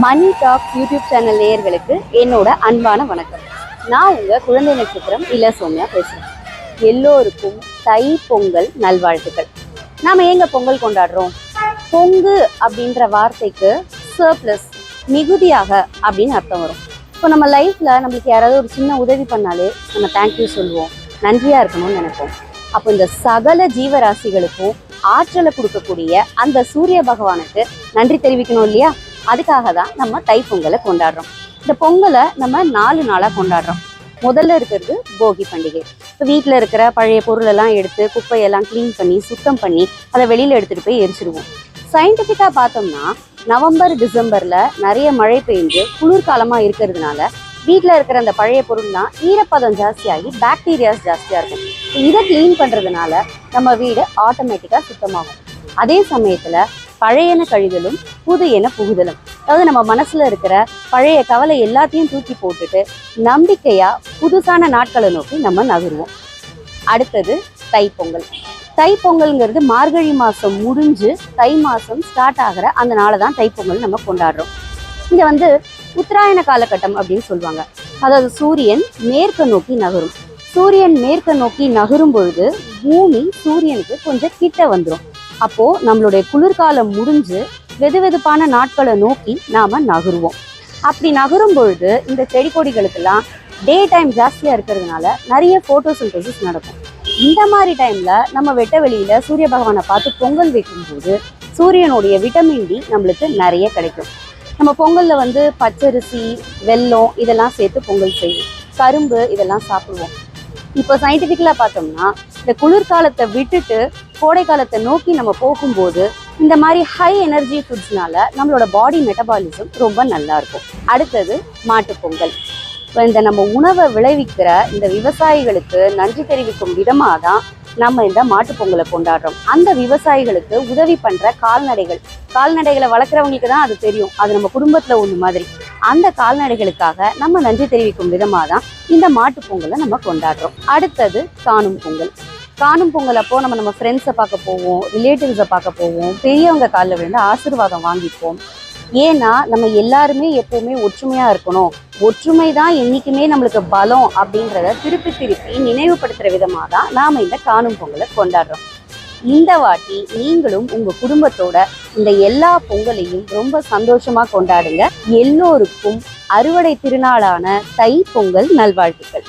மணி tax YouTube channel நேயர்களுக்கு என்னோட அன்பான வணக்கம். நான் உங்க குழந்தை நட்சத்திரம் இல்ல சோமியா பேசுறேன். எல்லோருக்கும் தை பொங்கல் நல்வாழ்த்துக்கள். நாம எங்க பொங்கல் கொண்டாடுறோம்? பொங்கு அப்படின்ற வார்த்தைக்கு சர்ப்ளஸ், மிகுதியாக அப்படின்னு அர்த்தம் வரும். இப்போ நம்ம லைஃப்ல நம்மளுக்கு யாராவது ஒரு சின்ன உதவி பண்ணாலே நம்ம தேங்க்யூ சொல்லுவோம், நன்றியா இருக்கணும்னு நினைப்போம். அப்போ இந்த சகல ஜீவராசிகளுக்கும் ஆற்றலை கொடுக்கக்கூடிய அந்த சூரிய பகவானுக்கு நன்றி தெரிவிக்கணும் இல்லையா? அதுக்காக தான் நம்ம தைப்பொங்கலை கொண்டாடுறோம். இந்த பொங்கலை நம்ம 4 நாளாக கொண்டாடுறோம். முதல்ல இருக்கிறது போகி பண்டிகை. இப்போ வீட்டில் இருக்கிற பழைய பொருளெல்லாம் எடுத்து குப்பையெல்லாம் க்ளீன் பண்ணி சுத்தம் பண்ணி அதை வெளியில் எடுத்துகிட்டு போய் எரிச்சிடுவோம். சயின்டிஃபிக்காக பார்த்தோம்னா நவம்பர் டிசம்பரில் நிறைய மழை பெய்ஞ்சு குளிர்காலமாக இருக்கிறதுனால வீட்டில் இருக்கிற அந்த பழைய பொருள்லாம் ஈரப்பதம் ஜாஸ்தியாகி பாக்டீரியாஸ் ஜாஸ்தியாக இருக்கும். இதை க்ளீன் பண்ணுறதுனால நம்ம வீடு ஆட்டோமேட்டிக்காக சுத்தமாகும். அதே சமயத்தில் பழையன கழிதலும் புது என புகுதலும், அதாவது நம்ம மனசுல இருக்கிற பழைய கவலை எல்லாத்தையும் தூக்கி போட்டுட்டு நம்பிக்கையா புதுசான நாட்களை நோக்கி நம்ம நகருவோம். அடுத்தது தைப்பொங்கல். தைப்பொங்கல்ங்கிறது மார்கழி மாசம் முடிஞ்சு தை மாசம் ஸ்டார்ட் ஆகிற அந்த நாளை தான் தைப்பொங்கல் நம்ம கொண்டாடுறோம். இங்க உத்தராயண காலகட்டம் அப்படின்னு சொல்லுவாங்க. அதாவது சூரியன் மேற்கு நோக்கி நகரும். சூரியன் மேற்கு நோக்கி நகரும் பொழுது பூமி சூரியனுக்கு கொஞ்சம் கிட்ட வந்துடும். அப்போ நம்மளுடைய குளிர்காலம் முடிஞ்சு வெதுவெதுப்பான நாட்களை நோக்கி நாம நகருவோம். அப்படி நகரும் பொழுது இந்த செடி கொடிகளுக்கெல்லாம் டே டைம் ஜாஸ்தியா இருக்கிறதுனால நிறைய போட்டோசிந்தசிஸ் நடக்கும். இந்த மாதிரி டைம்ல நம்ம வெட்ட வெளியில சூரிய பகவானை பார்த்து பொங்கல் வைக்கும்போது சூரியனுடைய விட்டமின் டி நம்மளுக்கு நிறைய கிடைக்கும். நம்ம பொங்கல்ல பச்சரிசி, வெல்லம் இதெல்லாம் சேர்த்து பொங்கல் செய்வோம். கரும்பு இதெல்லாம் சாப்பிடுவோம். இப்போ சயின்டிஃபிக்கலா பார்த்தோம்னா இந்த குளிர்காலத்தை விட்டுட்டு கோடை காலத்தை நோக்கி நம்ம போகும்போது இந்த மாதிரி ஹை எனர்ஜி ஃபுட்ஸ்னால நம்மளோட பாடி மெட்டபாலிசம் ரொம்ப நல்லா இருக்கும். அடுத்தது மாட்டுப்பொங்கல். இப்போ இந்த நம்ம உணவை விளைவிக்கிற இந்த விவசாயிகளுக்கு நன்றி தெரிவிக்கும் விதமாக தான் நம்ம இந்த மாட்டுப்பொங்கலை கொண்டாடுறோம். அந்த விவசாயிகளுக்கு உதவி பண்ற கால்நடைகளை வளர்க்குறவங்களுக்கு தான் அது தெரியும். அது நம்ம குடும்பத்துல ஒன்று மாதிரி. அந்த கால்நடைகளுக்காக நம்ம நன்றி தெரிவிக்கும் விதமாக தான் இந்த மாட்டுப்பொங்கலை நம்ம கொண்டாடுறோம். அடுத்தது காணும் பொங்கல். காணும் பொங்கல் அப்போ நம்ம ஃப்ரெண்ட்ஸை பார்க்க போவோம், ரிலேட்டிவ்ஸை பார்க்க போவோம், பெரியவங்க காலில் விழுந்து ஆசீர்வாதம் வாங்கிப்போம். ஏன்னா நம்ம எல்லாருமே எப்பவுமே ஒற்றுமையா இருக்கணும், ஒற்றுமை தான் என்னைக்குமே நம்மளுக்கு பலம் அப்படின்றத திருப்பி நினைவுபடுத்துற விதமாக தான் நாம இந்த காணும் பொங்கலை கொண்டாடுறோம். இந்த வாட்டி நீங்களும் உங்க குடும்பத்தோட இந்த எல்லா பொங்கலையும் ரொம்ப சந்தோஷமா கொண்டாடுங்க. எல்லோருக்கும் அறுவடை திருநாளான தை பொங்கல் நல்வாழ்த்துக்கள்.